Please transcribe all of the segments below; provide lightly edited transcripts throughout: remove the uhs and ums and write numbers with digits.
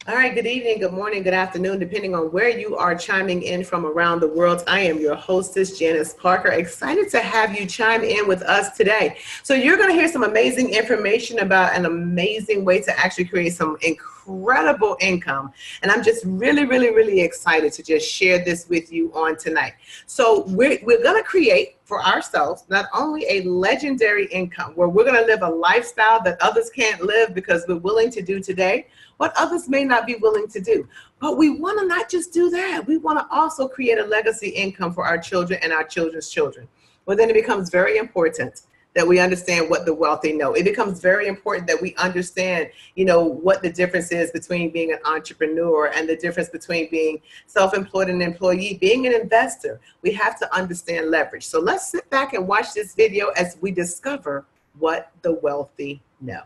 All right, good evening, good morning, good afternoon, depending on where you are chiming in from around the world. I am your hostess, Janice Parker. Excited to have you chime in with us today. So you're going to hear some amazing information about an amazing way to actually create some incredible income. And I'm just really excited to just share this with you on tonight. So we're going to create for ourselves not only a legendary income where we're going to live a lifestyle that others can't live because we're willing to do today what others may not be willing to do. But we want to not just do that. We want to also create a legacy income for our children and our children's children. Well, then it becomes very important that we understand what the wealthy know. It becomes very important that we understand, what the difference is between being an entrepreneur and the difference between being self-employed and an employee, being an investor. We have to understand leverage. So let's sit back and watch this video as we discover what the wealthy know.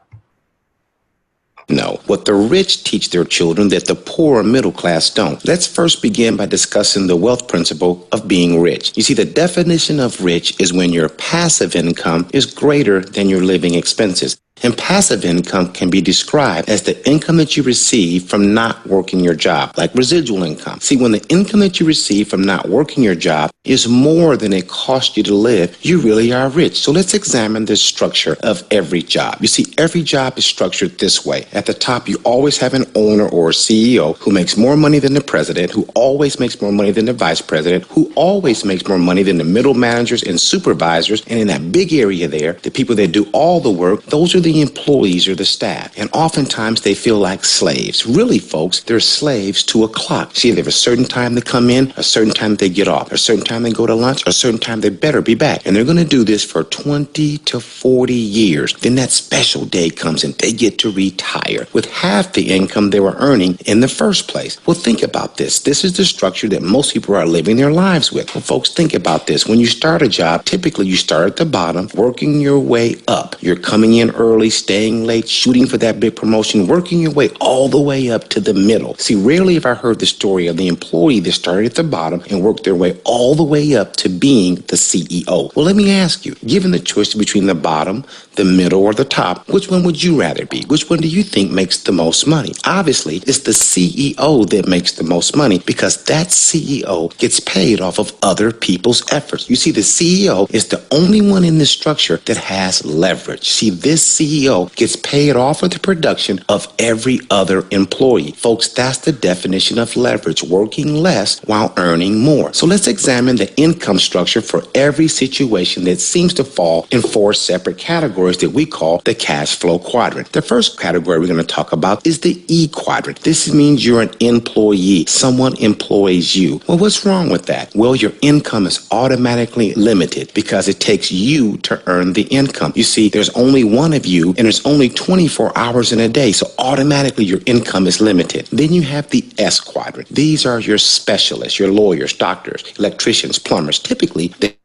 No, what the rich teach their children that the poor or middle class don't. Let's first begin by discussing the wealth principle of being rich. You see, the definition of rich is when your passive income is greater than your living expenses. And passive income can be described as the income that you receive from not working your job, like residual income. See, when the income that you receive from not working your job is more than it costs you to live, you really are rich. So let's examine the structure of every job. You see, every job is structured this way. At the top, you always have an owner or a CEO who makes more money than the president, who always makes more money than the vice president, who always makes more money than the middle managers and supervisors. And in that big area there, the people that do all the work, those are the employees or the staff. And oftentimes they feel like slaves. Really, folks, they're slaves to a clock. See, they have a certain time they come in, a certain time they get off, a certain time they go to lunch, a certain time they better be back. And they're going to do this for 20 to 40 years. Then that special day comes and they get to retire with half the income they were earning in the first place. Well, think about this. This is the structure that most people are living their lives with. Well, folks, think about this. When you start a job, typically you start at the bottom, working your way up. You're coming in early, staying late, shooting for that big promotion, working your way all the way up to the middle. See, rarely have I heard the story of the employee that started at the bottom and worked their way all the way up to being the CEO. Well, let me ask you, given the choice between the bottom, the middle, or the top, which one would you rather be? Which one do you think makes the most money? Obviously, it's the CEO that makes the most money because that CEO gets paid off of other people's efforts. You see, the CEO is the only one in this structure that has leverage. See, this CEO gets paid off of the production of every other employee. Folks, that's the definition of leverage, working less while earning more. So let's examine the income structure for every situation that seems to fall in four separate categories that we call the cash flow quadrant. The first category we're going to talk about is the E quadrant. This means you're an employee. Someone employs you. Well, what's wrong with that? Well, your income is automatically limited because it takes you to earn the income. You see, there's only one of you and there's only 24 hours in a day, so automatically your income is limited. Then you have the S quadrant. These are your specialists, your lawyers, doctors, electricians, plumbers. Typically, they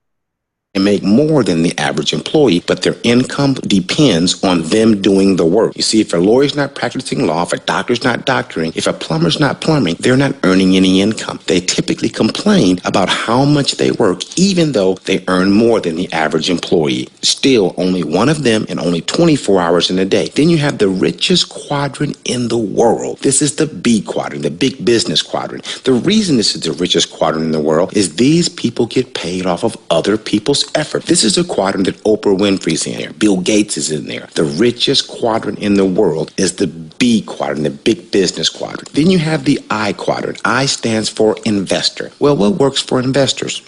make more than the average employee, but their income depends on them doing the work. You see, if a lawyer's not practicing law, if a doctor's not doctoring, if a plumber's not plumbing, they're not earning any income. They typically complain about how much they work, even though they earn more than the average employee. Still, only one of them and only 24 hours in a day. Then you have the richest quadrant in the world. This is the B quadrant, the big business quadrant. The reason this is the richest quadrant in the world is these people get paid off of other people's effort. This is a quadrant that Oprah Winfrey's in there. Bill Gates is in there. The richest quadrant in the world is the B quadrant, the big business quadrant. Then you have the I quadrant. I stands for investor. Well, what works for investors?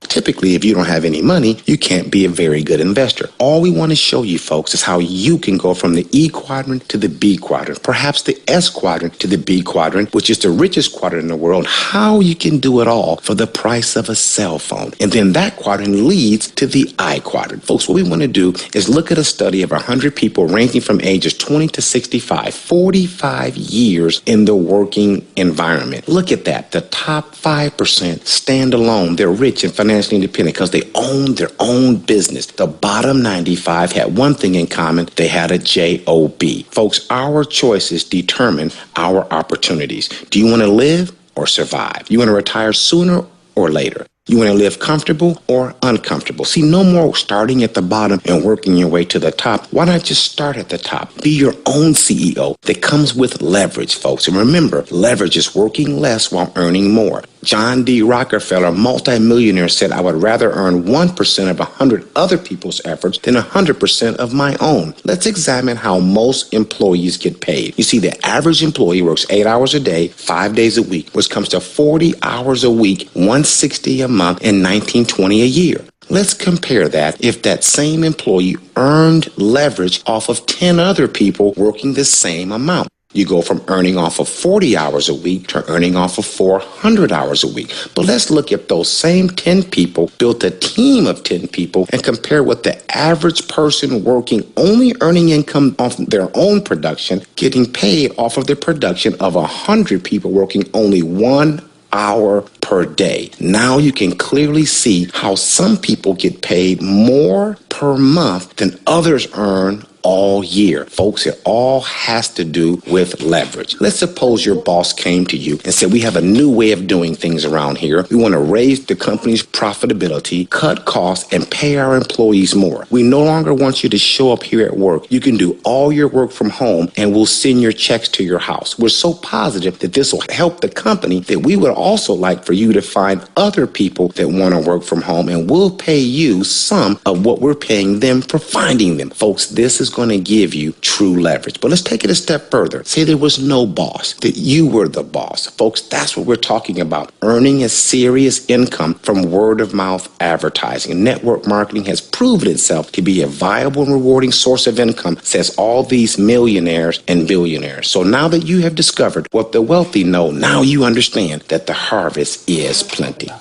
Typically, if you don't have any money, you can't be a very good investor. All we want to show you, folks, is how you can go from the E quadrant to the B quadrant, perhaps the S quadrant to the B quadrant, which is the richest quadrant in the world, how you can do it all for the price of a cell phone. And then that quadrant leads to the I quadrant. Folks, what we want to do is look at a study of 100 people ranging from ages 20 to 65, 45 years in the working environment. Look at that. The top 5% stand alone. They're rich and financially independent because they own their own business. The bottom 95 had one thing in common. They had a job. Folks, our choices determine our opportunities. Do you want to live or survive? You want to retire sooner or later? You want to live comfortable or uncomfortable? See, no more starting at the bottom and working your way to the top. Why not just start at the top? Be your own CEO. That comes with leverage, folks. And remember, leverage is working less while earning more. John D. Rockefeller, multimillionaire, said, I would rather earn 1% of 100 other people's efforts than 100% of my own. Let's examine how most employees get paid. You see, the average employee works 8 hours a day, 5 days a week, which comes to 40 hours a week, $160 a month, and $19.20 a year. Let's compare that if that same employee earned leverage off of 10 other people working the same amount. You go from earning off of 40 hours a week to earning off of 400 hours a week. But let's look at those same 10 people, built a team of 10 people, and compare what the average person working only earning income off their own production, getting paid off of the production of 100 people working only 1 hour per day. Now you can clearly see how some people get paid more per month than others earn all year. Folks, it all has to do with leverage. Let's suppose your boss came to you and said, we have a new way of doing things around here. We want to raise the company's profitability, cut costs, and pay our employees more. We no longer want you to show up here at work. You can do all your work from home and we'll send your checks to your house. We're so positive that this will help the company that we would also like for you to find other people that want to work from home, and we'll pay you some of what we're paying them for finding them. Folks, this is going to give you true leverage. But let's take it a step further. Say there was no boss, that you were the boss. Folks, that's what we're talking about. Earning a serious income from word of mouth advertising. Network marketing has proven itself to be a viable and rewarding source of income, says all these millionaires and billionaires. So now that you have discovered what the wealthy know, now you understand that the harvest is plenty. All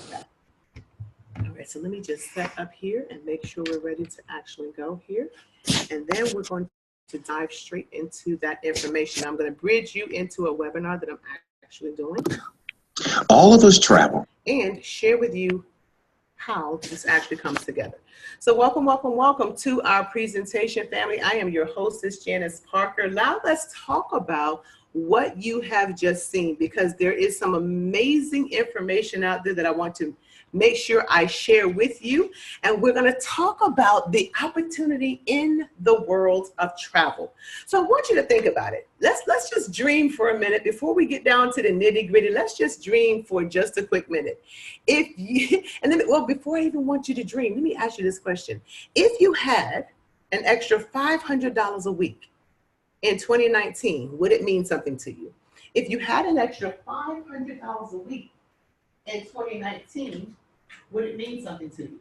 right, so let me just set up here and make sure we're ready to actually go here. And then we're going to dive straight into that information. I'm going to bridge you into a webinar that I'm actually doing. All of us travel. And share with you how this actually comes together. So welcome, welcome, welcome to our presentation, family. I am your hostess, Janice Parker. Now let's talk about what you have just seen, because there is some amazing information out there that I want to make sure I share with you. And we're going to talk about the opportunity in the world of travel. So I want you to think about it. Let's just dream for a minute before we get down to the nitty-gritty. Let's just dream for just a quick minute. Well, before I even want you to dream, let me ask you this question. If you had an extra $500 a week in 2019, would it mean something to you? If you had an extra $500 a week in 2019, would it mean something to you?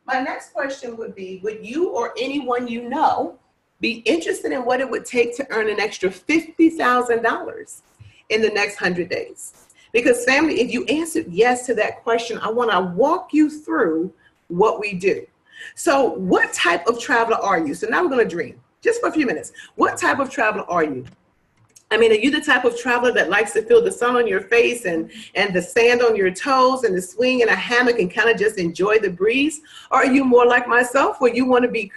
My next question would be, would you or anyone you know be interested in what it would take to earn an extra $50,000 in the next 100 days? Because family, if you answered yes to that question, I want to walk you through what we do. So what type of traveler are you? So now we're going to dream just for a few minutes. What type of traveler are you? I mean, are you the type of traveler that likes to feel the sun on your face and the sand on your toes and the swing in a hammock and kind of just enjoy the breeze? Or are you more like myself, where you want to be,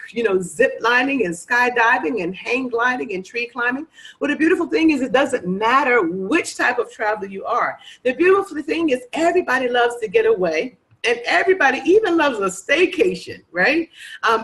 zip lining and skydiving and hang gliding and tree climbing? Well, the beautiful thing is it doesn't matter which type of traveler you are. The beautiful thing is everybody loves to get away. And everybody even loves a staycation, right?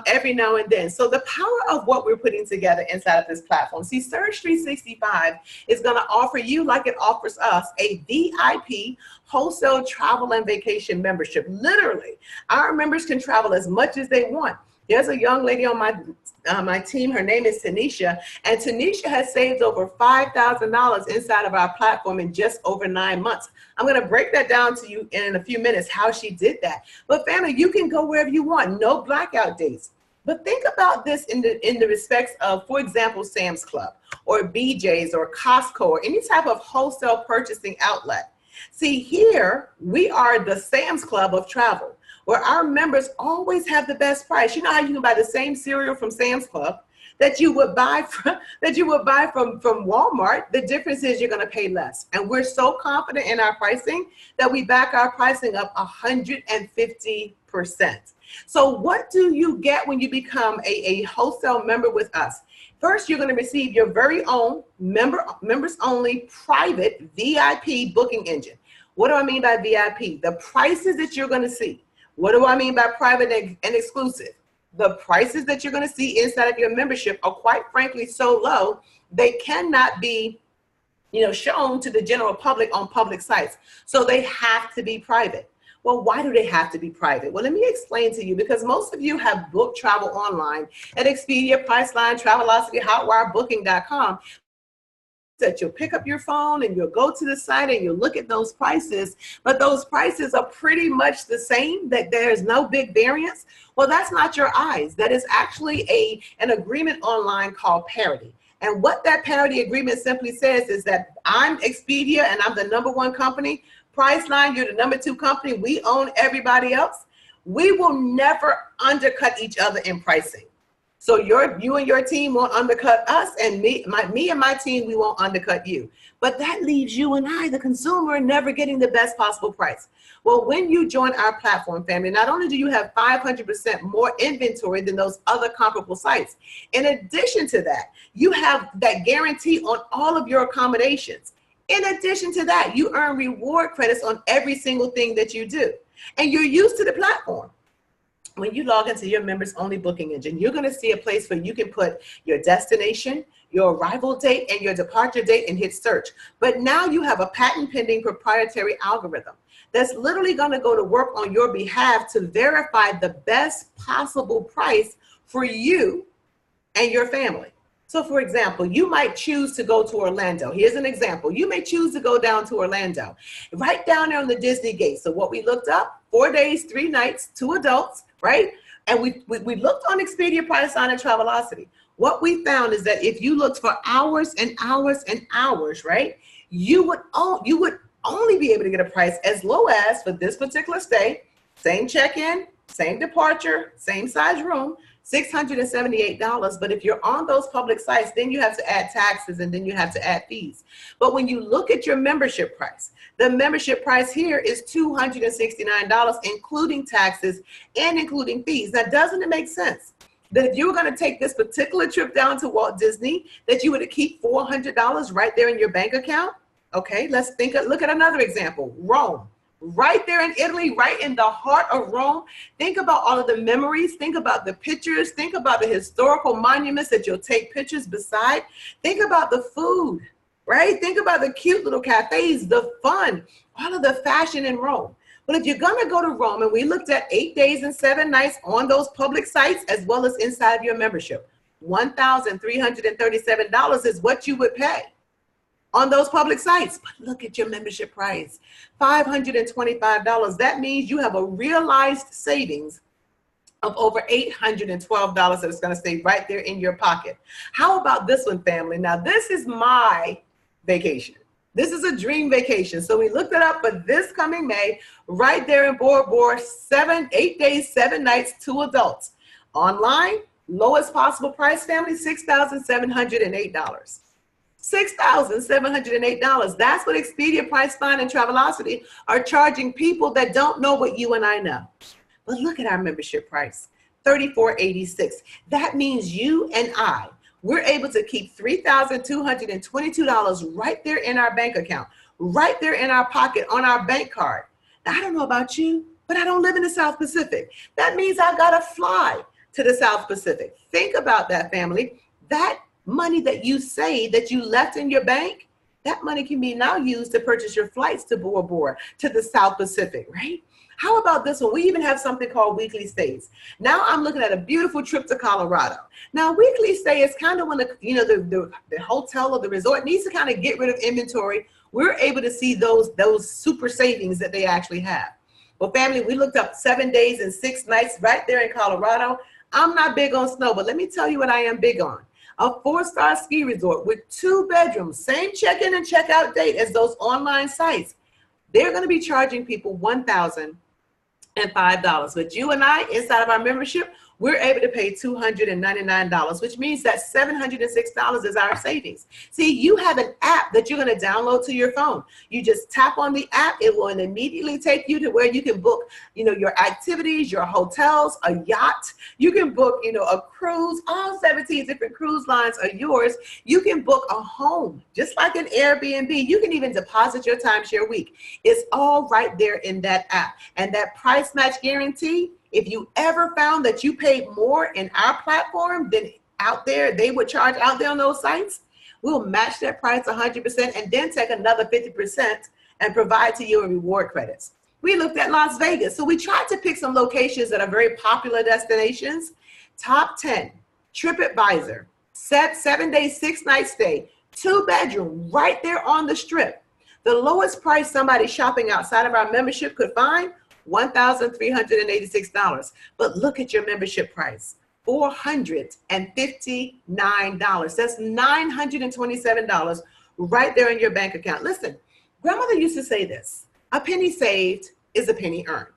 Every now and then. So the power of what we're putting together inside of this platform. See, Surge 365 is going to offer you, like it offers us, a VIP wholesale travel and vacation membership. Literally, our members can travel as much as they want. There's a young lady on my team. Her name is Tanisha, and Tanisha has saved over $5,000 inside of our platform in just over 9 months. I'm going to break that down to you in a few minutes, how she did that. But family, you can go wherever you want, no blackout dates. But think about this in the respects of, for example, Sam's Club or BJ's or Costco or any type of wholesale purchasing outlet. See, here we are the Sam's Club of travel, where our members always have the best price. You know how you can buy the same cereal from Sam's Club that you would buy from Walmart. The difference is you're going to pay less. And we're so confident in our pricing that we back our pricing up 150%. So what do you get when you become a wholesale member with us? First, you're going to receive your very own members only private VIP booking engine. What do I mean by VIP? The prices that you're going to see What do I mean by private and exclusive? The prices that you're going to see inside of your membership are quite frankly so low, they cannot be, shown to the general public on public sites. So they have to be private. Well, why do they have to be private? Well, let me explain to you, because most of you have booked travel online at Expedia, Priceline, Travelocity, Hotwire, Booking.com. That you'll pick up your phone and you'll go to the site and you'll look at those prices, but those prices are pretty much the same, that there's no big variance. Well, that's not your eyes. That is actually an agreement online called parity. And what that parity agreement simply says is that I'm Expedia and I'm the #1 company. Priceline, you're the #2 company. We own everybody else. We will never undercut each other in pricing. So you and your team won't undercut us, and me and my team, we won't undercut you. But that leaves you and I, the consumer, never getting the best possible price. Well, when you join our platform, family, not only do you have 500% more inventory than those other comparable sites, in addition to that, you have that guarantee on all of your accommodations. In addition to that, you earn reward credits on every single thing that you do, and you're used to the platform. When you log into your members only booking engine, you're going to see a place where you can put your destination, your arrival date, and your departure date and hit search. But now you have a patent pending proprietary algorithm that's literally going to go to work on your behalf to verify the best possible price for you and your family. So for example, you might choose to go to Orlando. Here's an example. You may choose to go down to Orlando, right down there on the Disney gate. So what we looked up, 4 days, 3 nights, 2 adults, right? And we looked on Expedia, Priceline, and Travelocity. What we found is that if you looked for hours and hours and hours, right, you would only be able to get a price as low as, for this particular stay, same check-in, same departure, same size room, $678. But if you're on those public sites, then you have to add taxes and then you have to add fees. But when you look at your membership price, the membership price here is $269, including taxes and including fees. Now, doesn't it make sense that if you were going to take this particular trip down to Walt Disney, that you would keep $400 right there in your bank account? Okay, look at another example, Rome. Right there in Italy, right in the heart of Rome. Think about all of the memories. Think about the pictures. Think about the historical monuments that you'll take pictures beside. Think about the food, right? Think about the cute little cafes, the fun, all of the fashion in Rome. But if you're going to go to Rome, and we looked at 8 days and 7 nights on those public sites, as well as inside of your membership, $1,337 is what you would pay on those public sites. But look at your membership price, $525. That means you have a realized savings of over $812 that is going to stay right there in your pocket. How about this one, family? Now, this is my vacation. This is a dream vacation. So we looked it up for this coming May, right there in Bora Bora, 8 days, 7 nights, 2 adults. Online, lowest possible price, family, $6,708. $6,708. That's what Expedia, Priceline, and Travelocity are charging people that don't know what you and I know. But look at our membership price, $34.86. That means you and I, we're able to keep $3,222 right there in our bank account, right there in our pocket on our bank card. Now, I don't know about you, but I don't live in the South Pacific. That means I've got to fly to the South Pacific. Think about that, family. That money that you saved, that you left in your bank, that money can be now used to purchase your flights to Bora Bora, to the South Pacific, right? How about this one? We even have something called weekly stays. Now I'm looking at a beautiful trip to Colorado. Now, weekly stay is kind of when the hotel or the resort needs to kind of get rid of inventory. We're able to see those super savings that they actually have. Well, family, we looked up 7 days and 6 nights right there in Colorado. I'm not big on snow, but let me tell you what I am big on. A 4-star ski resort with 2 bedrooms, same check-in and check-out date as those online sites. They're going to be charging people $1,005. But you and I, inside of our membership, we're able to pay $299, which means that $706 is our savings. See, you have an app that you're going to download to your phone. You just tap on the app. It will immediately take you to where you can book, your activities, your hotels, a yacht. You can book, a cruise. All 17 different cruise lines are yours. You can book a home, just like an Airbnb. You can even deposit your timeshare week. It's all right there in that app. And that price match guarantee, if you ever found that you paid more in our platform than out there, they would charge out there on those sites, we'll match that price 100% and then take another 50% and provide to you in reward credits. We looked at Las Vegas. So we tried to pick some locations that are very popular destinations. Top 10, TripAdvisor, 7-day, 6-night stay, 2-bedroom, right there on the strip. The lowest price somebody shopping outside of our membership could find, $1,386. But look at your membership price, $459. That's $927 right there in your bank account. Listen, grandmother used to say this, a penny saved is a penny earned.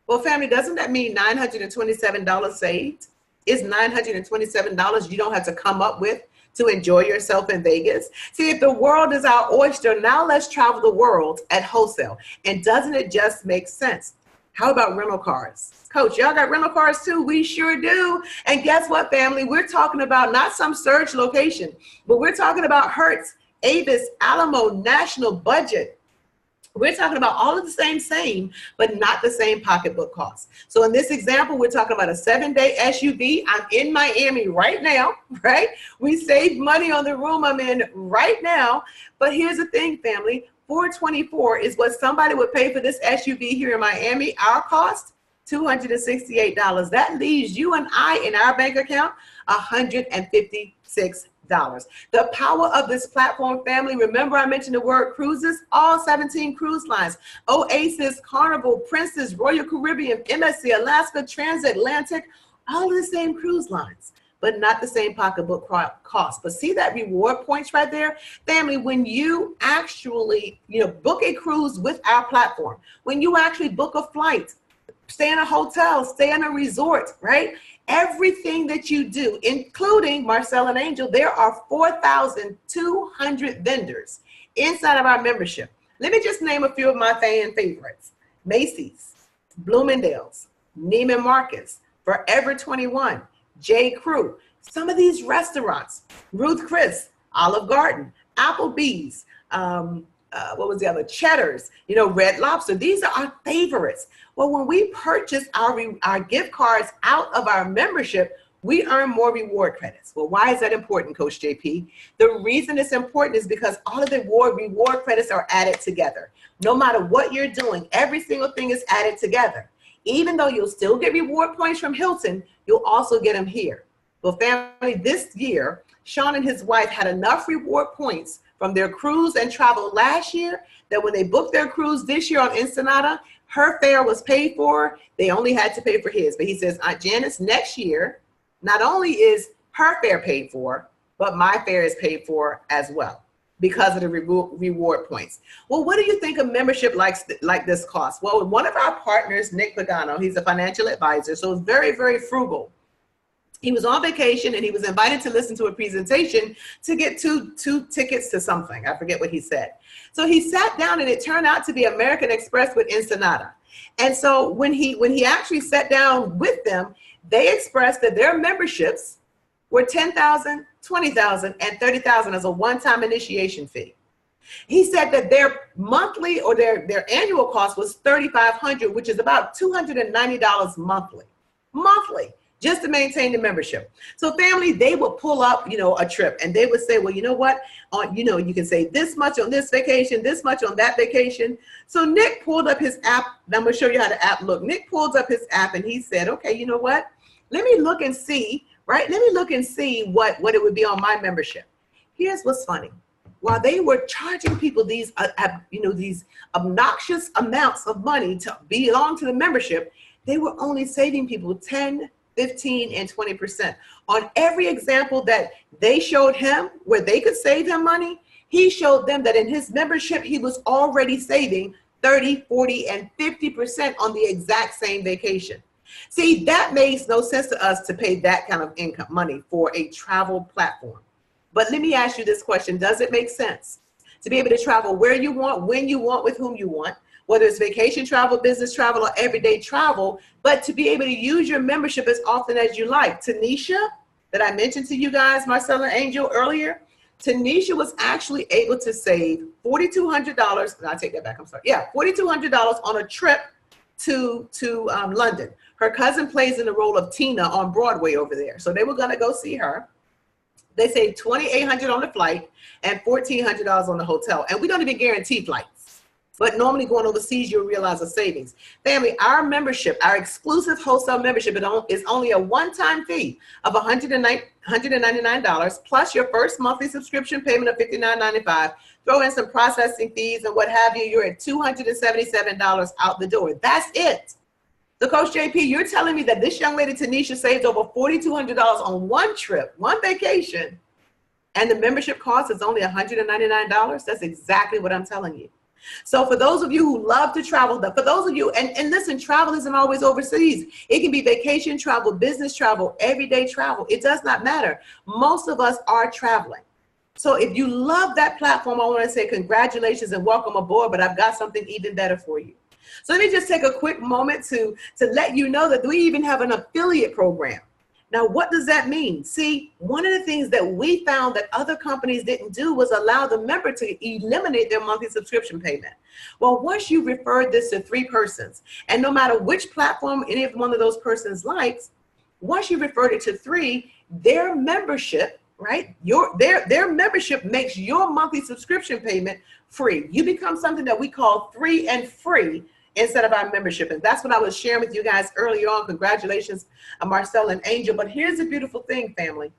Well, family, doesn't that mean $927 saved is $927 you don't have to come up with to enjoy yourself in Vegas? See, if the world is our oyster, now let's travel the world at wholesale. And doesn't it just make sense? How about rental cars? Coach, y'all got rental cars too? We sure do. And guess what, family? We're talking about not some surge location, but we're talking about Hertz, Avis, Alamo, National, Budget. We're talking about all of the same, but not the same pocketbook costs. So in this example, we're talking about a 7-day SUV. I'm in Miami right now, right? We saved money on the room I'm in right now. But here's the thing, family. $424 is what somebody would pay for this SUV here in Miami. Our cost, $268. That leaves you and I in our bank account $156. The power of this platform, family. Remember, I mentioned the word cruises. All 17 cruise lines: Oasis, Carnival, Princess, Royal Caribbean, MSC, Alaska, Transatlantic, all of the same cruise lines, but not the same pocketbook cost. But see that reward points right there? Family, when you actually, book a cruise with our platform, when you actually book a flight, stay in a hotel, stay in a resort, right? Everything that you do, including Marcel and Angel, there are 4,200 vendors inside of our membership. Let me just name a few of my fan favorites: Macy's, Bloomingdale's, Neiman Marcus, Forever 21, J. Crew. Some of these restaurants: Ruth Chris, Olive Garden, Applebee's, what was the other? Cheddar's, Red Lobster. These are our favorites. Well, when we purchase our gift cards out of our membership, we earn more reward credits. Well, why is that important, Coach JP? The reason it's important is because all of the reward credits are added together. No matter what you're doing, every single thing is added together. Even though you'll still get reward points from Hilton, you'll also get them here. Well, family, this year, Sean and his wife had enough reward points from their cruise and travel last year that when they booked their cruise this year on Ensenada, her fare was paid for. They only had to pay for his. But he says, Aunt Janice, next year, not only is her fare paid for, but my fare is paid for as well because of the reward points. Well, what do you think a membership like this costs? Well, one of our partners, Nick Pagano, he's a financial advisor, so it's very, very frugal. He was on vacation and he was invited to listen to a presentation to get two tickets to something. I forget what he said. So he sat down and it turned out to be American Express with Ensenada. And so when he actually sat down with them, they expressed that their memberships were $10,000, $20,000, and $30,000 as a one-time initiation fee. He said that their monthly or their annual cost was $3,500, which is about $290 monthly, just to maintain the membership. So family, they would pull up, a trip, and they would say, well, you know what, you can save this much on this vacation, this much on that vacation. So Nick pulled up his app, and I'm gonna show you how the app looked. Nick pulled up his app and he said, okay, you know what, let me look and see, right? Let me look and see what it would be on my membership. Here's what's funny. While they were charging people these obnoxious amounts of money to belong to the membership, they were only saving people 10, 15, and 20%. On every example that they showed him where they could save him money, he showed them that in his membership, he was already saving 30, 40, and 50% on the exact same vacation. See, that makes no sense to us to pay that kind of income money for a travel platform. But let me ask you this question. Does it make sense to be able to travel where you want, when you want, with whom you want, whether it's vacation travel, business travel, or everyday travel, but to be able to use your membership as often as you like? Tanisha, that I mentioned to you guys, Marcella and Angel earlier, Tanisha was actually able to save $4,200. I take that back, I'm sorry. Yeah, $4,200 on a trip to London. Her cousin plays in the role of Tina on Broadway over there. So they were gonna go see her. They saved $2,800 on the flight and $1,400 on the hotel. And we don't even guarantee flights. But normally going overseas, you'll realize the savings. Family, our membership, our exclusive wholesale membership is only a one-time fee of $199 plus your first monthly subscription payment of $59.95. Throw in some processing fees and what have you, you're at $277 out the door. That's it. So Coach JP, you're telling me that this young lady, Tanisha, saved over $4,200 on one trip, one vacation, and the membership cost is only $199? That's exactly what I'm telling you. So for those of you who love to travel, for those of you, and listen, travel isn't always overseas. It can be vacation travel, business travel, everyday travel. It does not matter. Most of us are traveling. So if you love that platform, I want to say congratulations and welcome aboard, but I've got something even better for you. So let me just take a quick moment to let you know that we even have an affiliate program. Now, what does that mean? See, one of the things that we found that other companies didn't do was allow the member to eliminate their monthly subscription payment. Well, once you referred this to 3 persons, and no matter which platform any of one of those persons likes, once you referred it to 3, their membership, right? Their membership makes your monthly subscription payment free. You become something that we call 3 and free instead of our membership. And that's what I was sharing with you guys earlier on. Congratulations, Marcel and Angel. But here's the beautiful thing, family,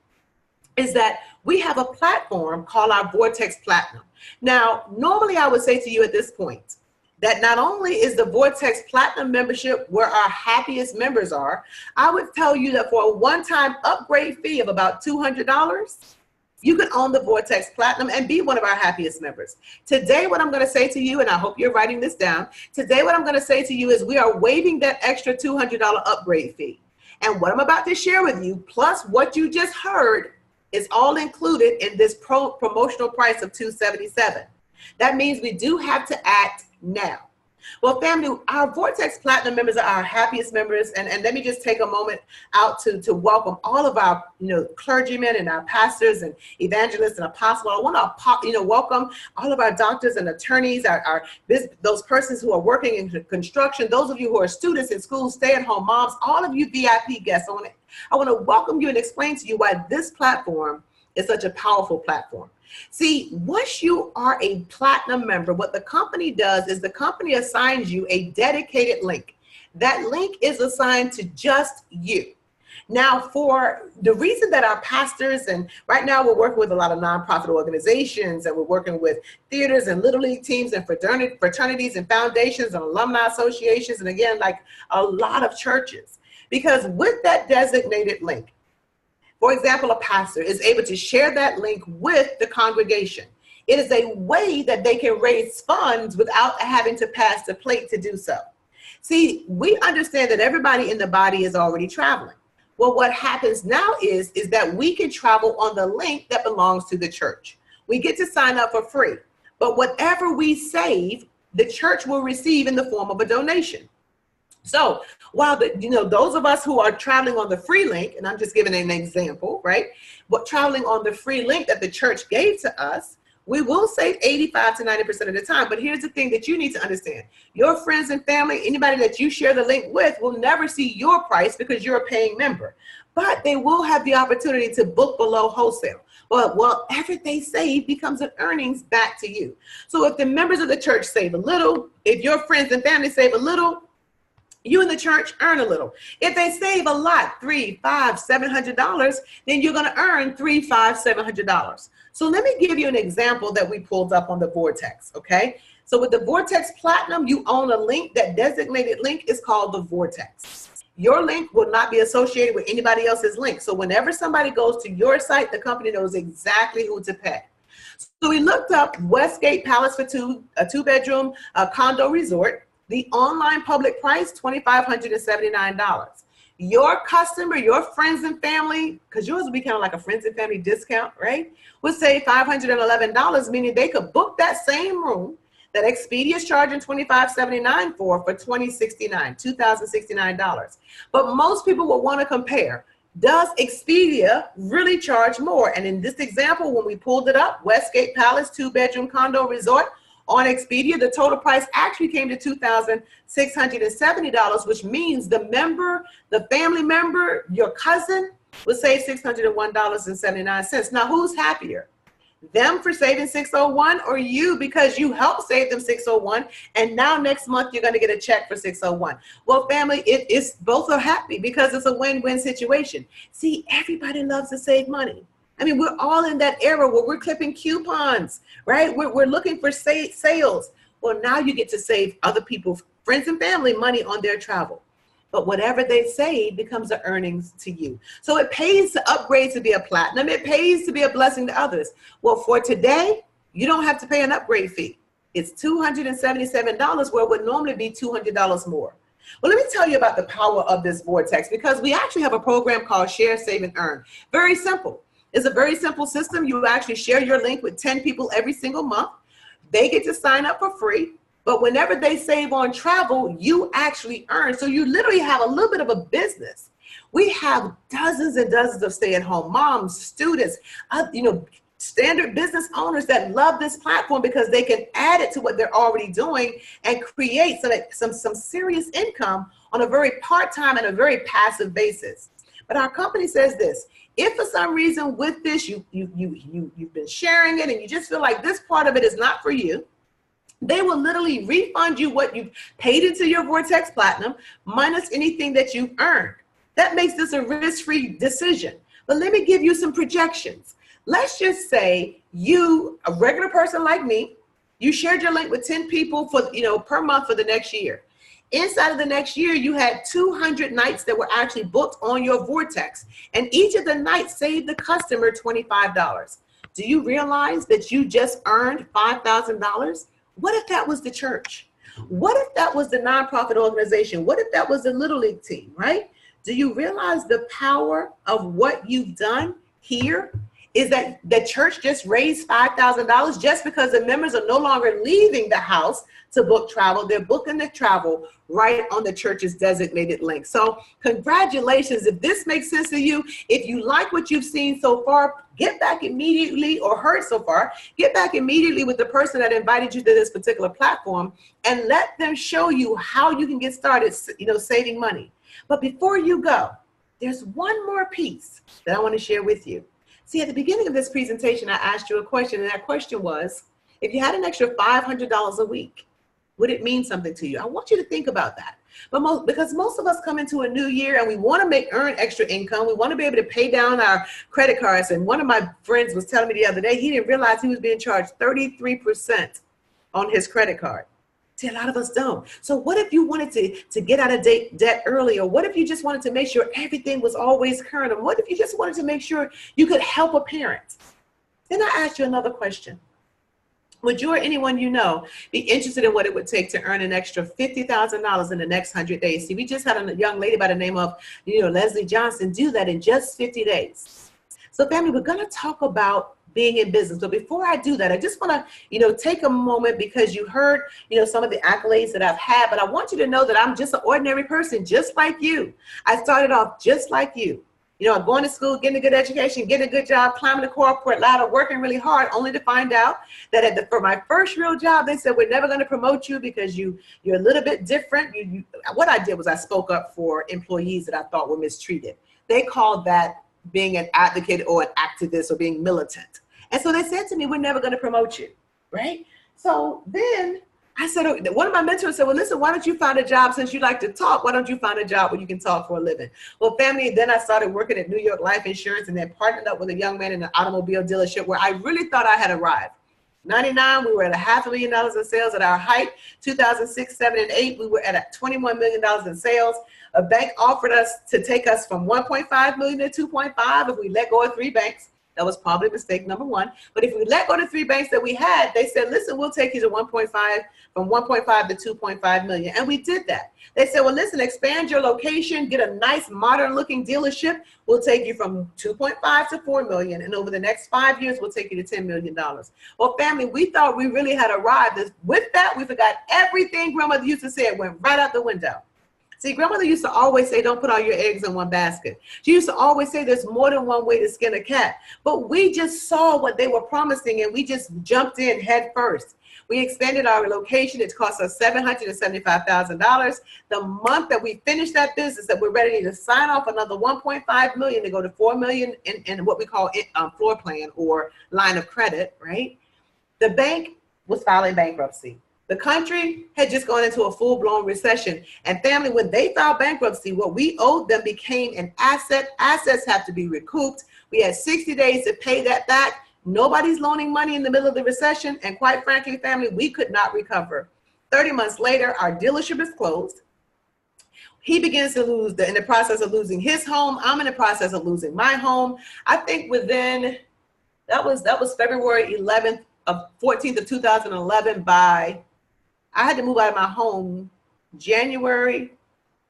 is that we have a platform called our VORTEX Platinum. Now, normally I would say to you at this point that not only is the VORTEX Platinum membership where our happiest members are, I would tell you that for a one-time upgrade fee of about $200, you can own the VORTEX Platinum and be one of our happiest members. Today, what I'm going to say to you, and I hope you're writing this down, today what I'm going to say to you is we are waiving that extra $200 upgrade fee. And what I'm about to share with you, plus what you just heard, is all included in this promotional price of $277. That means we do have to act now. Well, family, our VORTEX Platinum members are our happiest members. And let me just take a moment out to welcome all of our, clergymen and our pastors and evangelists and apostles. I want to, welcome all of our doctors and attorneys, those persons who are working in construction, those of you who are students in school, stay-at-home moms, all of you VIP guests. I want to welcome you and explain to you why this platform is such a powerful platform. See, once you are a platinum member, what the company does is the company assigns you a dedicated link. That link is assigned to just you. Now, for the reason that our pastors, and right now we're working with a lot of nonprofit organizations, and we're working with theaters and little league teams and fraternities and foundations and alumni associations, and again, like a lot of churches, because with that designated link, for example, a pastor is able to share that link with the congregation. It is a way that they can raise funds without having to pass the plate to do so. See, we understand that everybody in the body is already traveling. Well, what happens now is that we can travel on the link that belongs to the church. We get to sign up for free, but whatever we save, the church will receive in the form of a donation. So while those of us who are traveling on the free link, and I'm just giving an example, right? But traveling on the free link that the church gave to us, we will save 85 to 90% of the time. But here's the thing that you need to understand. Your friends and family, anybody that you share the link with, will never see your price because you're a paying member. But they will have the opportunity to book below wholesale. But whatever they save becomes an earnings back to you. So if the members of the church save a little, if your friends and family save a little, you in the church earn a little. If they save a lot, $300, $500, $700, then you're going to earn $300, $500, $700. So let me give you an example that we pulled up on the VORTEX, okay? So with the VORTEX Platinum, you own a link. That designated link is called the VORTEX. Your link will not be associated with anybody else's link. So whenever somebody goes to your site, the company knows exactly who to pay. So we looked up Westgate Palace for a two-bedroom condo resort. The online public price, $2,579. your customer, your friends and family, because yours will be kind of like a friends and family discount, right? Would save $511, meaning they could book that same room that Expedia is charging $25.79 for $2,069. But most people will want to compare. Does Expedia really charge more? And in this example, when we pulled it up, Westgate Palace 2-bedroom condo resort on Expedia, the total price actually came to $2,670, which means the member, the family member, your cousin would save $601.79. Now, who's happier? Them for saving $601 or you because you helped save them $601 and now next month you're going to get a check for $601? Well, family, it's both are happy because it's a win-win situation. See, everybody loves to save money. I mean, we're all in that era where we're clipping coupons, right? We're looking for sales. Well, now you get to save other people, friends and family, money on their travel. But whatever they save becomes the earnings to you. So it pays to upgrade to be a platinum. It pays to be a blessing to others. Well, for today, you don't have to pay an upgrade fee. It's $277 where it would normally be $200 more. Well, let me tell you about the power of this VORTEX because we actually have a program called Share, Save, and Earn. Very simple. It's a very simple system. You actually share your link with 10 people every single month. They get to sign up for free. But whenever they save on travel, you actually earn. So you literally have a little bit of a business. We have dozens and dozens of stay-at-home moms, students, standard business owners that love this platform because they can add it to what they're already doing and create some serious income on a very part-time and a very passive basis. But our company says this: if for some reason with this you've been sharing it and you just feel like this part of it is not for you, they will literally refund you what you've paid into your VORTEX Platinum minus anything that you've earned. That makes this a risk-free decision. But let me give you some projections. Let's just say you, a regular person like me, you shared your link with 10 people for, per month for the next year. Inside of the next year, you had 200 nights that were actually booked on your VORTEX, and each of the nights saved the customer $25. Do you realize that you just earned $5,000? What if that was the church? What if that was the nonprofit organization? What if that was the Little League team, right? Do you realize the power of what you've done here? Is that the church just raised $5,000 just because the members are no longer leaving the house to book travel. They're booking the travel right on the church's designated link. So congratulations. If this makes sense to you, if you like what you've seen so far, get back immediately, or heard so far, get back immediately with the person that invited you to this particular platform and let them show you how you can get started, saving money. But before you go, there's one more piece that I want to share with you. See, at the beginning of this presentation, I asked you a question, and that question was, if you had an extra $500 a week, would it mean something to you? I want you to think about that. But because most of us come into a new year and we want to earn extra income, we want to be able to pay down our credit cards. And one of my friends was telling me the other day, he didn't realize he was being charged 33% on his credit card. See, a lot of us don't. So what if you wanted to get out of debt early? Or what if you just wanted to make sure everything was always current? Or what if you just wanted to make sure you could help a parent? Then I asked you another question. Would you or anyone you know be interested in what it would take to earn an extra $50,000 in the next 100 days? See, we just had a young lady by the name of Leslie Johnson do that in just 50 days. So family, we're going to talk about being in business. But before I do that, I just want to, take a moment because you heard, some of the accolades that I've had, but I want you to know that I'm just an ordinary person, just like you. I started off just like you. I'm going to school, getting a good education, getting a good job, climbing the corporate ladder, working really hard, only to find out that for my first real job, they said, we're never going to promote you because you're a little bit different. What I did was I spoke up for employees that I thought were mistreated. They called that being an advocate or an activist or being militant. And so they said to me, we're never going to promote you, right? So then I said, one of my mentors said, well, listen, why don't you find a job since you like to talk? Why don't you find a job where you can talk for a living? Well, family, then I started working at New York Life Insurance and then partnered up with a young man in an automobile dealership where I really thought I had arrived. 99, we were at $500,000 in sales at our height. 2006, 7, and 8, we were at $21 million in sales. A bank offered us to take us from 1.5 million to 2.5 if we let go of 3 banks. That was probably mistake number one. But if we let go the 3 banks that we had, they said, listen, we'll take you to 1.5, from 1.5 to 2.5 million. And we did that. They said, well, listen, expand your location, get a nice modern looking dealership. We'll take you from 2.5 to 4 million. And over the next 5 years, we'll take you to $10 million. Well, family, we thought we really had arrived. With that, we forgot everything grandmother used to say. It went right out the window. See, grandmother used to always say, don't put all your eggs in one basket. She used to always say there's more than one way to skin a cat. But we just saw what they were promising and we just jumped in head first. We expanded our location. It cost us $775,000. The month that we finished that business, that we're ready to sign off another 1.5 million to go to 4 million in what we call floor plan or line of credit, right? The bank was filing bankruptcy. The country had just gone into a full-blown recession. And family, when they filed bankruptcy, what we owed them became an asset. Assets have to be recouped. We had 60 days to pay that back. Nobody's loaning money in the middle of the recession. And quite frankly, family, we could not recover. 30 months later, our dealership is closed. He begins to lose, in the process of losing his home. I'm in the process of losing my home. I think within, that was February 11th of 14th of 2011 I had to move out of my home January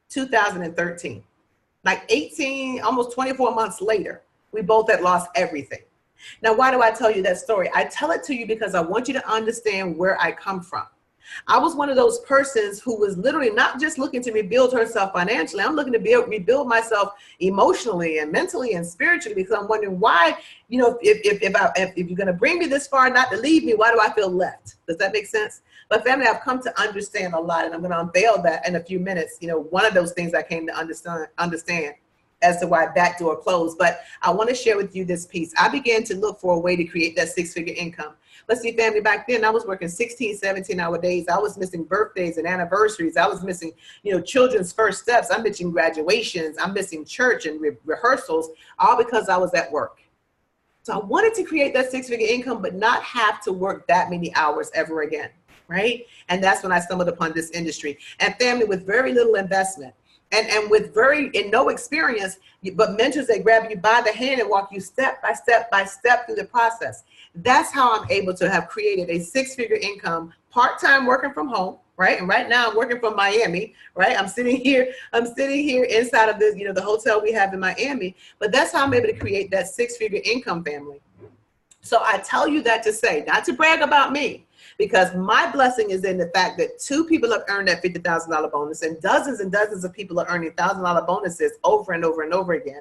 2013. Like 18, almost 24 months later, we both had lost everything. Now, why do I tell you that story? I tell it to you because I want you to understand where I come from. I was one of those persons who was literally not just looking to rebuild herself financially. I'm looking to rebuild myself emotionally and mentally and spiritually, because I'm wondering why, you know, if you're going to bring me this far, not to leave me, why do I feel left? Does that make sense? But family, I've come to understand a lot, and I'm going to unveil that in a few minutes. You know, one of those things I came to understand as to why that door closed. But I want to share with you this piece. I began to look for a way to create that 6-figure income. Let's see, family, back then I was working 16, 17-hour days. I was missing birthdays and anniversaries. I was missing, you know, children's first steps. I'm missing graduations. I'm missing church and rehearsals, all because I was at work. So I wanted to create that 6-figure income, but not have to work that many hours ever again, right? And that's when I stumbled upon this industry. And family, with very little investment and with no experience, but mentors that grab you by the hand and walk you step by step by step through the process. That's how I'm able to have created a 6-figure income, part-time working from home, right? And right now I'm working from Miami, right? I'm sitting here inside of this, you know, the hotel we have in Miami, but that's how I'm able to create that 6-figure income, family. So I tell you that to say, not to brag about me, because my blessing is in the fact that 2 people have earned that $50,000 bonus, and dozens of people are earning $1,000 bonuses over and over and over again.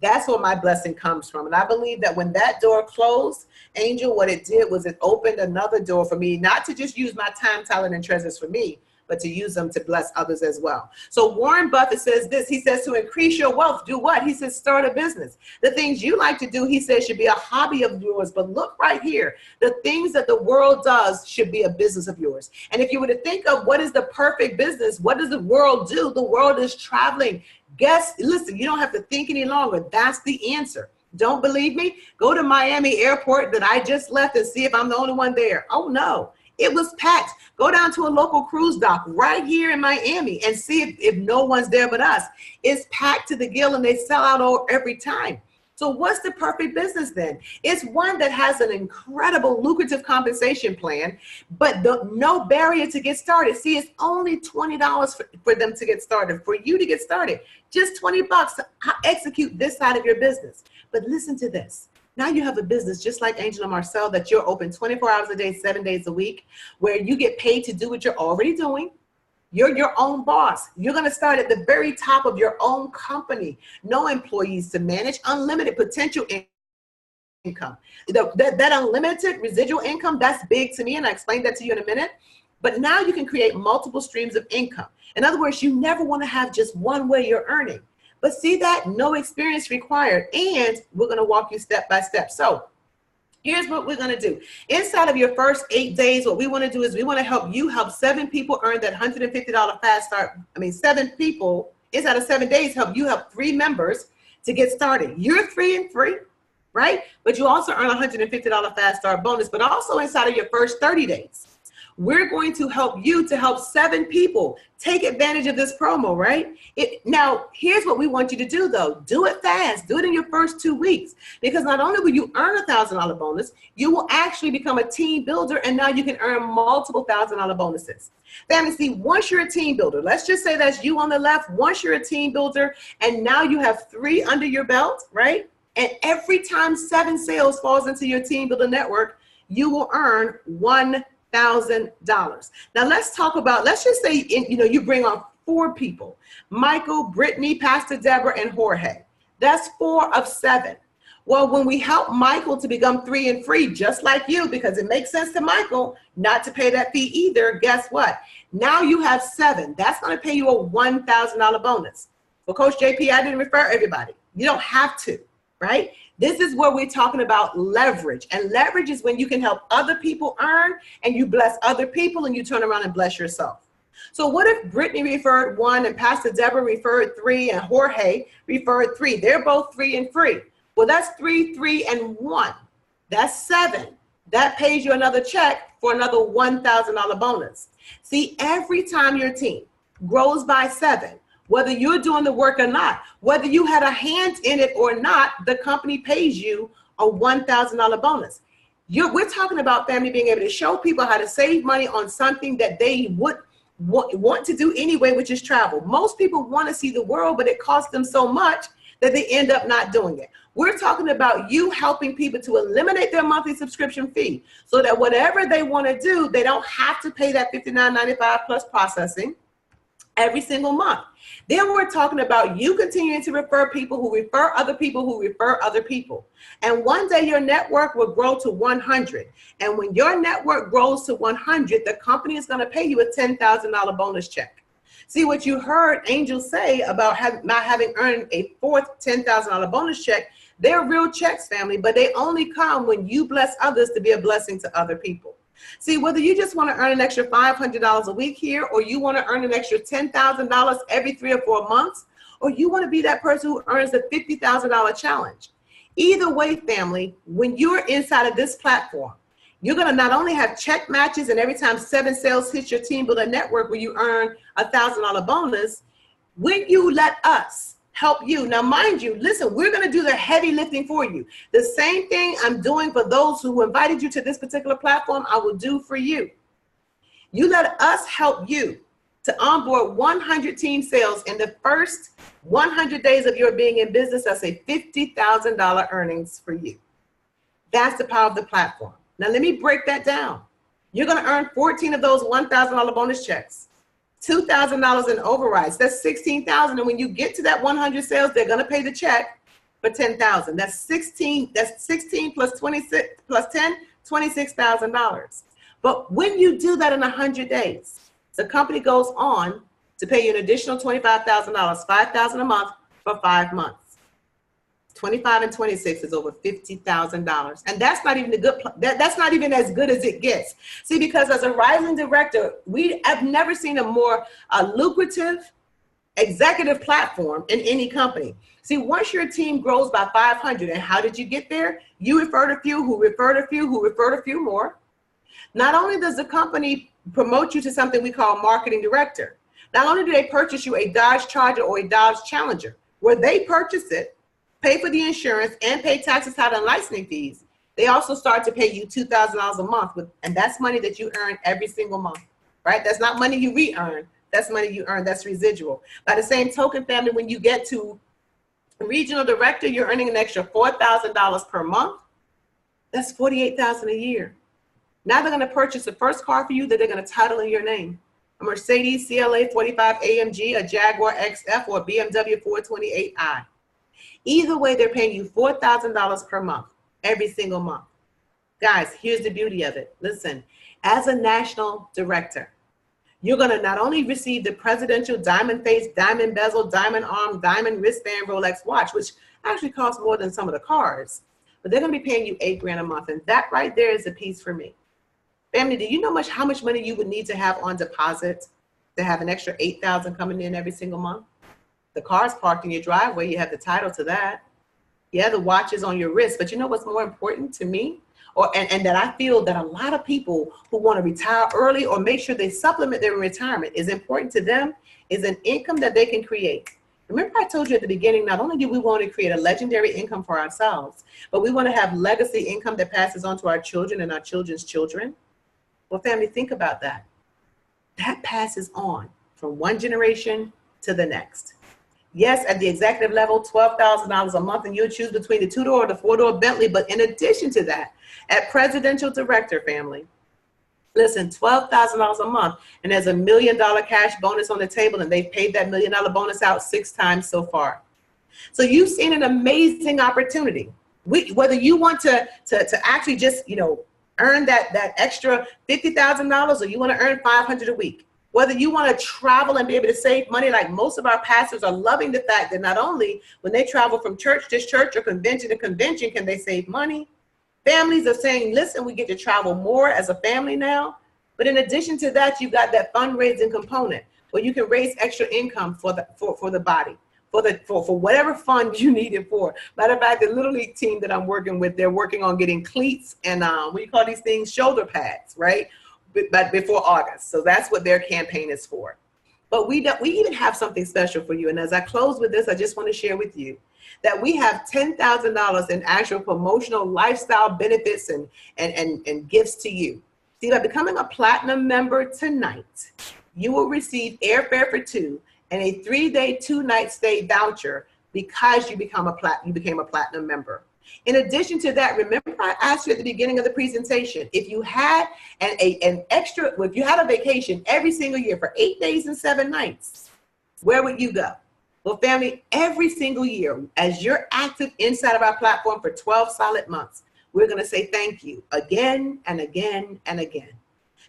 That's where my blessing comes from. And I believe that when that door closed, Angel, what it did was it opened another door for me, not to just use my time, talent, and treasures for me, but to use them to bless others as well. So Warren Buffett says this. He says to increase your wealth, do what? He says start a business. The things you like to do, he says, should be a hobby of yours. But look right here. The things that the world does should be a business of yours. And if you were to think of what is the perfect business, what does the world do? The world is traveling. Listen, you don't have to think any longer. That's the answer. Don't believe me? Go to Miami Airport that I just left and see if I'm the only one there. Oh, no. It was packed. Go down to a local cruise dock right here in Miami and see if no one's there but us. It's packed to the gill and they sell out every time. So what's the perfect business then? It's one that has an incredible lucrative compensation plan, but no barrier to get started. See, it's only $20 for them to get started, for you to get started. Just $20 to execute this side of your business. But listen to this. Now you have a business just like Angel and Marcel that you're open 24 hours a day, 7 days a week, where you get paid to do what you're already doing. You're your own boss. You're going to start at the very top of your own company. No employees to manage, unlimited potential income. That unlimited residual income, that's big to me, and I explained that to you in a minute. But now you can create multiple streams of income. In other words, you never want to have just one way you're earning. But see that? No experience required. And we're going to walk you step by step. So here's what we're going to do. Inside of your first 8 days, what we want to do is we want to help 7 people earn that $150 fast start. 7 people inside of 7 days help 3 members to get started. You're free, right? But you also earn a $150 fast start bonus, but also inside of your first 30 days. We're going to help you to help 7 people take advantage of this promo, right? Now, here's what we want you to do, though. Do it fast. Do it in your first 2 weeks, because not only will you earn a $1,000 bonus, you will actually become a team builder, and now you can earn multiple $1,000 bonuses. Family, see, once you're a team builder, let's just say that's you on the left. Once you're a team builder, and now you have 3 under your belt, right? And every time 7 sales falls into your team builder network, you will earn $1,000. Now let's talk about, let's just say, you bring on 4 people, Michael, Brittany, Pastor Deborah, and Jorge. That's 4 of 7. Well, when we help Michael to become 3 and free, just like you, because it makes sense to Michael not to pay that fee either, guess what? Now you have 7. That's going to pay you a $1,000 bonus. Well, Coach JP, I didn't refer everybody. You don't have to, right? This is where we're talking about leverage. And leverage is when you can help other people earn, and you bless other people, and you turn around and bless yourself. So what if Brittany referred 1 and Pastor Deborah referred 3 and Jorge referred 3? They're both 3 and free. Well, that's 3, 3, and 1. That's 7. That pays you another check for another $1,000 bonus. See, every time your team grows by 7, whether you're doing the work or not, whether you had a hand in it or not, the company pays you a $1,000 bonus. We're talking about, family, being able to show people how to save money on something that they would want to do anyway, which is travel. Most people want to see the world, but it costs them so much that they end up not doing it. We're talking about you helping people to eliminate their monthly subscription fee so that whatever they want to do, they don't have to pay that $59.95 plus processing every single month. Then we're talking about you continuing to refer people who refer other people who refer other people. And one day your network will grow to 100. And when your network grows to 100, the company is going to pay you a $10,000 bonus check. See, what you heard Angel say about not having earned a 4th $10,000 bonus check, they're real checks, family, but they only come when you bless others to be a blessing to other people. See, whether you just want to earn an extra $500 a week here, or you want to earn an extra $10,000 every 3 or 4 months, or you want to be that person who earns the $50,000 challenge. Either way, family, when you're inside of this platform, you're going to not only have check matches, and every time 7 sales hits your team builder network where you earn a $1,000 bonus, when you let us help you. Now, mind you, listen, we're going to do the heavy lifting for you. The same thing I'm doing for those who invited you to this particular platform, I will do for you. You let us help you to onboard 100 team sales in the first 100 days of your being in business. That's a $50,000 earnings for you. That's the power of the platform. Now, let me break that down. You're going to earn 14 of those $1,000 bonus checks. $2,000 in overrides. That's $16,000. And when you get to that 100 sales, they're going to pay the check for $10,000. That's 16 plus 26 plus 10, $26,000. But when you do that in 100 days, the company goes on to pay you an additional $25,000, $5,000 a month for 5 months. 25 and 26 is over $50,000. And that's not even that's not even as good as it gets. See, because as a rising director, I've never seen a more lucrative executive platform in any company. See, once your team grows by 500, and how did you get there? You referred a few, who referred a few, who referred a few more. Not only does the company promote you to something we call marketing director, not only do they purchase you a Dodge Charger or a Dodge Challenger, where they purchase it, pay for the insurance, and pay taxes, title, and licensing fees, they also start to pay you $2,000 a month, and that's money that you earn every single month, right? That's not money you re-earn. That's money you earn. That's residual. By the same token, family, when you get to regional director, you're earning an extra $4,000 per month. That's $48,000 a year. Now they're going to purchase the first car for you that they're going to title in your name: a Mercedes CLA 45 AMG, a Jaguar XF, or a BMW 428i. Either way, they're paying you $4,000 per month, every single month. Guys, here's the beauty of it. Listen, as a national director, you're going to not only receive the presidential diamond face, diamond bezel, diamond arm, diamond wristband Rolex watch, which actually costs more than some of the cars, but they're going to be paying you $8,000 a month. And that right there is a piece for me. Family, do you know how much money you would need to have on deposit to have an extra $8,000 coming in every single month? The car's parked in your driveway. You have the title to that. Yeah, the watch is on your wrist. But you know what's more important to me? and that I feel that a lot of people who want to retire early or make sure they supplement their retirement is important to them is an income that they can create. Remember I told you at the beginning, not only do we want to create a legendary income for ourselves, but we want to have legacy income that passes on to our children and our children's children. Well, family, think about that. That passes on from one generation to the next. Yes, at the executive level, $12,000 a month, and you'll choose between the 2-door or the 4-door Bentley. But in addition to that, at presidential director, family, listen, $12,000 a month, and there's $1 million cash bonus on the table, and they've paid that $1 million bonus out 6 times so far. So you've seen an amazing opportunity. Whether you want to actually just, earn that extra $50,000, or you want to earn $500 a week. Whether you want to travel and be able to save money, like most of our pastors are loving the fact that not only when they travel from church to church or convention to convention can they save money, families are saying, listen, we get to travel more as a family now. But in addition to that, you've got that fundraising component where you can raise extra income for the body, for whatever fund you need it for. Matter of fact, the Little League team that I'm working with, they're working on getting cleats and what do you call these things? Shoulder pads, right? But before August. So that's what their campaign is for. But we even have something special for you. And as I close with this, I just want to share with you that we have $10,000 in actual promotional lifestyle benefits and gifts to you. See, by becoming a platinum member tonight, you will receive airfare for 2 and a 3-day, 2-night stay voucher because you became a platinum member. In addition to that, remember I asked you at the beginning of the presentation, if you had if you had a vacation every single year for 8 days and 7 nights, where would you go? Well, family, every single year, as you're active inside of our platform for 12 solid months, we're going to say thank you again and again and again.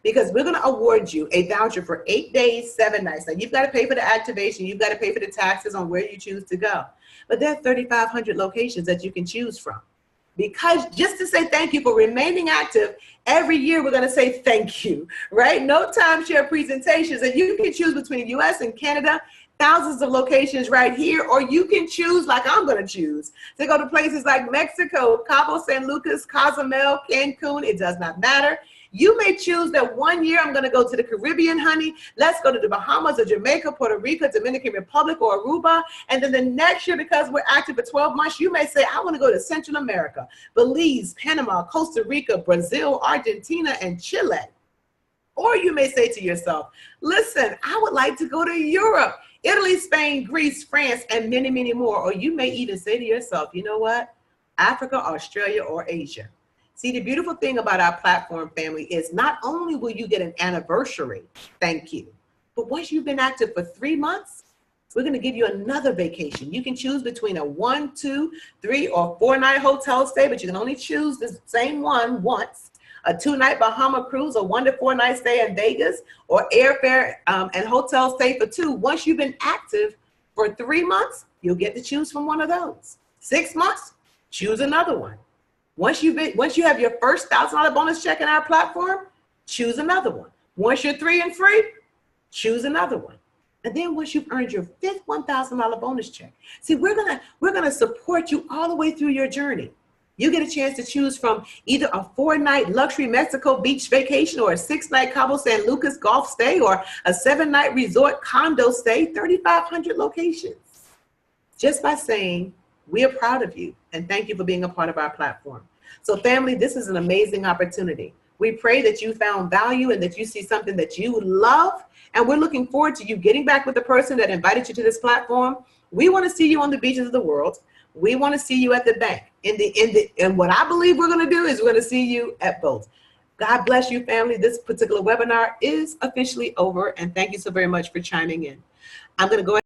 Because we're going to award you a voucher for 8 days, 7 nights. Now, you've got to pay for the activation. You've got to pay for the taxes on where you choose to go. But there are 3,500 locations that you can choose from. Because just to say thank you for remaining active, every year we're going to say thank you, right? No timeshare presentations. And you can choose between US and Canada, thousands of locations right here, or you can choose, like I'm going to choose, to go to places like Mexico, Cabo San Lucas, Cozumel, Cancun. It does not matter. You may choose that one year I'm going to go to the Caribbean, honey. Let's go to the Bahamas or Jamaica, Puerto Rico, Dominican Republic, or Aruba. And then the next year, because we're active for 12 months, you may say, I want to go to Central America, Belize, Panama, Costa Rica, Brazil, Argentina, and Chile. Or you may say to yourself, listen, I would like to go to Europe, Italy, Spain, Greece, France, and many, many more. Or you may even say to yourself, you know what? Africa, Australia, or Asia. See, the beautiful thing about our platform, family, is not only will you get an anniversary, thank you, but once you've been active for 3 months, we're going to give you another vacation. You can choose between a 1, 2, 3, or 4-night hotel stay, but you can only choose the same one once. A 2-night Bahama cruise, a 1 to 4-night stay in Vegas, or airfare and hotel stay for 2. Once you've been active for 3 months, you'll get to choose from one of those. 6 months, choose another one. Once you have your first $1,000 bonus check in our platform, choose another one. Once you're 3 and free, choose another one. And then once you've earned your 5th $1,000 bonus check, see, we're gonna support you all the way through your journey. You get a chance to choose from either a 4-night luxury Mexico beach vacation, or a 6-night Cabo San Lucas golf stay, or a 7-night resort condo stay, 3,500 locations. Just by saying, we are proud of you and thank you for being a part of our platform. So family, this is an amazing opportunity. We pray that you found value and that you see something that you love. And we're looking forward to you getting back with the person that invited you to this platform. We want to see you on the beaches of the world. We want to see you at the bank. And what I believe we're going to do is we're going to see you at both. God bless you, family. This particular webinar is officially over. And thank you so very much for chiming in. I'm going to go ahead